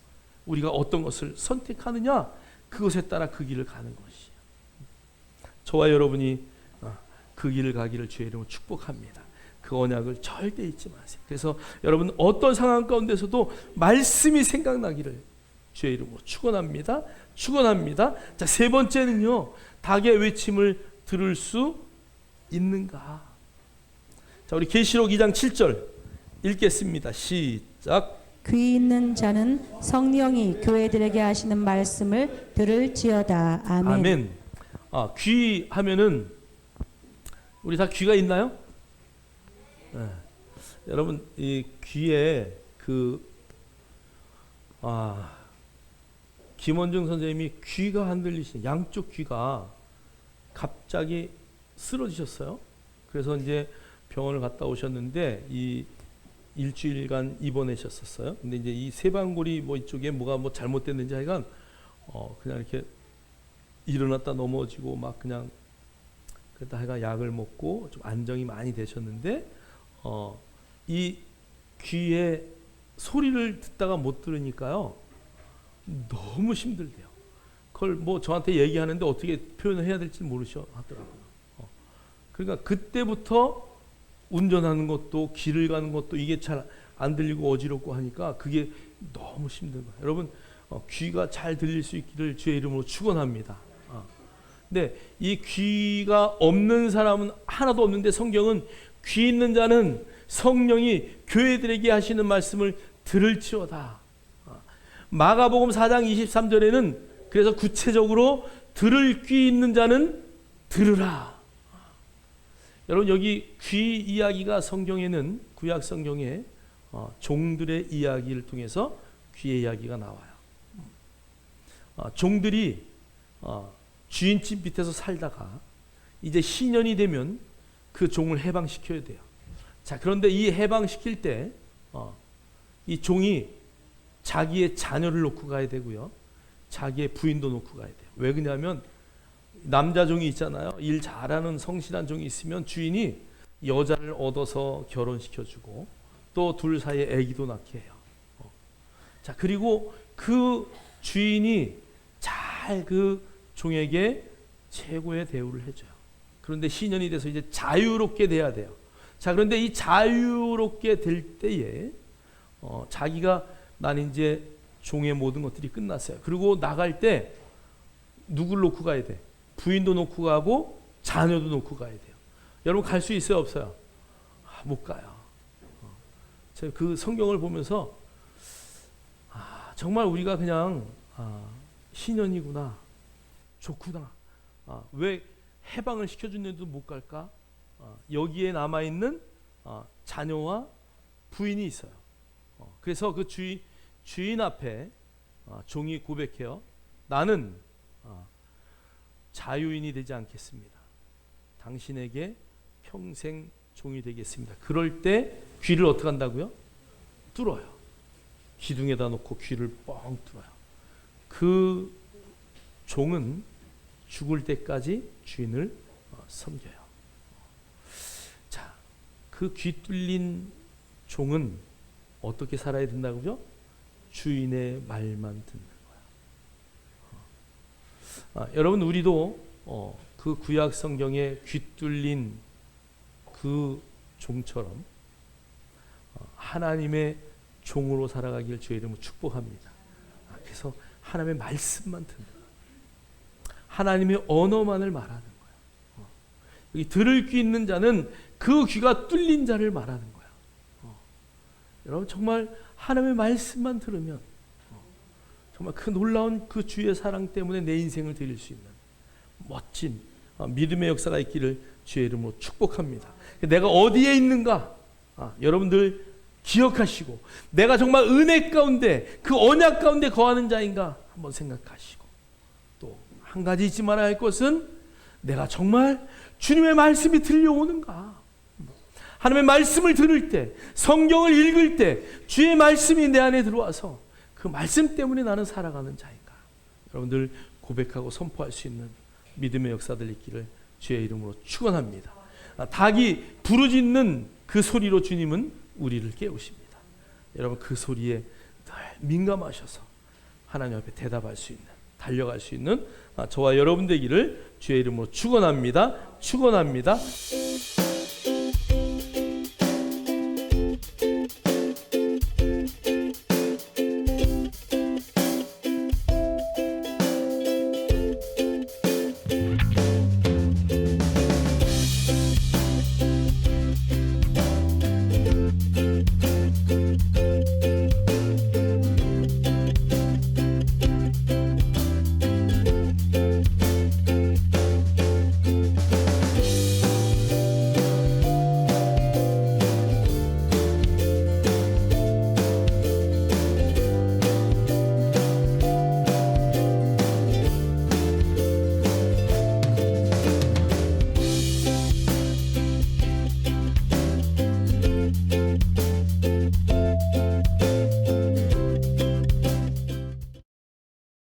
우리가 어떤 것을 선택하느냐, 그것에 따라 그 길을 가는 것이에요. 저와 여러분이 그 길을 가기를 주의 이름으로 축복합니다. 그 언약을 절대 잊지 마세요. 그래서 여러분 어떤 상황 가운데서도 말씀이 생각나기를 주의 이름으로 축원합니다. 축원합니다. 자, 세 번째는요. 닭의 외침을 들을 수 있는가? 자, 우리 계시록 2장 7절 읽겠습니다. 시작. 귀 있는 자는 성령이 교회들에게 하시는 말씀을 들을지어다. 아멘. 아멘. 귀 하면은 우리 다 귀가 있나요? 네. 여러분 이 귀에 김원중 선생님이 귀가 안 들리시는 양쪽 귀가 갑자기 쓰러지셨어요. 그래서 이제 병원을 갔다 오셨는데 이 일주일간 입원하셨었어요. 근데 이제 이 쇠방골이 뭐 이쪽에 뭐가 잘못됐는지 하여간 그냥 이렇게 일어났다 넘어지고 막 그냥 그랬다 하여간 약을 먹고 좀 안정이 많이 되셨는데 이 귀에 소리를 듣다가 못 들으니까요 너무 힘들대요. 그걸 뭐 저한테 얘기하는데 어떻게 표현을 해야 될지 모르셔 하더라고요. 그러니까 그때부터 운전하는 것도 길을 가는 것도 이게 잘 안 들리고 어지럽고 하니까 그게 너무 힘든 거예요. 여러분 귀가 잘 들릴 수 있기를 주의 이름으로 축원합니다. 근데 이 귀가 없는 사람은 하나도 없는데 성경은 귀 있는 자는 성령이 교회들에게 하시는 말씀을 들을지어다. 마가복음 4장 23절에는 그래서 구체적으로 들을 귀 있는 자는 들으라. 여러분 여기 귀 이야기가 성경에는 구약 성경에 종들의 이야기를 통해서 귀의 이야기가 나와요. 종들이 주인집 밑에서 살다가 이제 신년이 되면 그 종을 해방시켜야 돼요. 자, 그런데 이 해방시킬 때 이 종이 자기의 자녀를 놓고 가야 되고요. 자기의 부인도 놓고 가야 돼요. 왜 그러냐면 남자 종이 있잖아요. 일 잘하는 성실한 종이 있으면 주인이 여자를 얻어서 결혼시켜주고 또 둘 사이에 아기도 낳게 해요. 자, 그리고 그 주인이 잘 그 종에게 최고의 대우를 해줘요. 그런데 신년이 돼서 이제 자유롭게 돼야 돼요. 자, 그런데 이 자유롭게 될 때에 자기가 난 이제 종의 모든 것들이 끝났어요. 그리고 나갈 때 누굴 놓고 가야 돼? 부인도 놓고 가고 자녀도 놓고 가야 돼요. 여러분 갈 수 있어요, 없어요? 못 가요. 제가 그 성경을 보면서 정말 우리가 그냥 신년이구나, 좋구나. 왜 해방을 시켜줬는데도 못 갈까? 여기에 남아 있는 자녀와 부인이 있어요. 그래서 그 주인 앞에 종이 고백해요. 나는 자유인이 되지 않겠습니다. 당신에게 평생 종이 되겠습니다. 그럴 때 귀를 어떻게 한다고요? 뚫어요. 기둥에다 놓고 귀를 뻥 뚫어요. 그 종은 죽을 때까지 주인을 섬겨요. 자, 그 귀 뚫린 종은 어떻게 살아야 된다고요? 주인의 말만 듣는 거야. 여러분 우리도 그 구약 성경에 귀 뚫린 그 종처럼 하나님의 종으로 살아가길 주의 이름으로 축복합니다. 그래서 하나님의 말씀만 듣는 거야. 하나님의 언어만을 말하는 거야. 여기 들을 귀 있는 자는 그 귀가 뚫린 자를 말하는 거야. 여러분 정말 하나님의 말씀만 들으면 정말 그 놀라운 그 주의 사랑 때문에 내 인생을 드릴 수 있는 멋진 믿음의 역사가 있기를 주의 이름으로 축복합니다. 내가 어디에 있는가? 여러분들 기억하시고 내가 정말 은혜 가운데 그 언약 가운데 거하는 자인가 한번 생각하시고 또 한 가지 잊지 말아야 할 것은 내가 정말 주님의 말씀이 들려오는가? 하나님의 말씀을 들을 때 성경을 읽을 때 주의 말씀이 내 안에 들어와서 그 말씀 때문에 나는 살아가는 자인가? 여러분들 고백하고 선포할 수 있는 믿음의 역사들 있기를 주의 이름으로 축원합니다. 닭이 부르짖는 그 소리로 주님은 우리를 깨우십니다. 여러분 그 소리에 늘 민감하셔서 하나님 앞에 대답할 수 있는 달려갈 수 있는 저와 여러분 되기를 주의 이름으로 축원합니다. 축원합니다.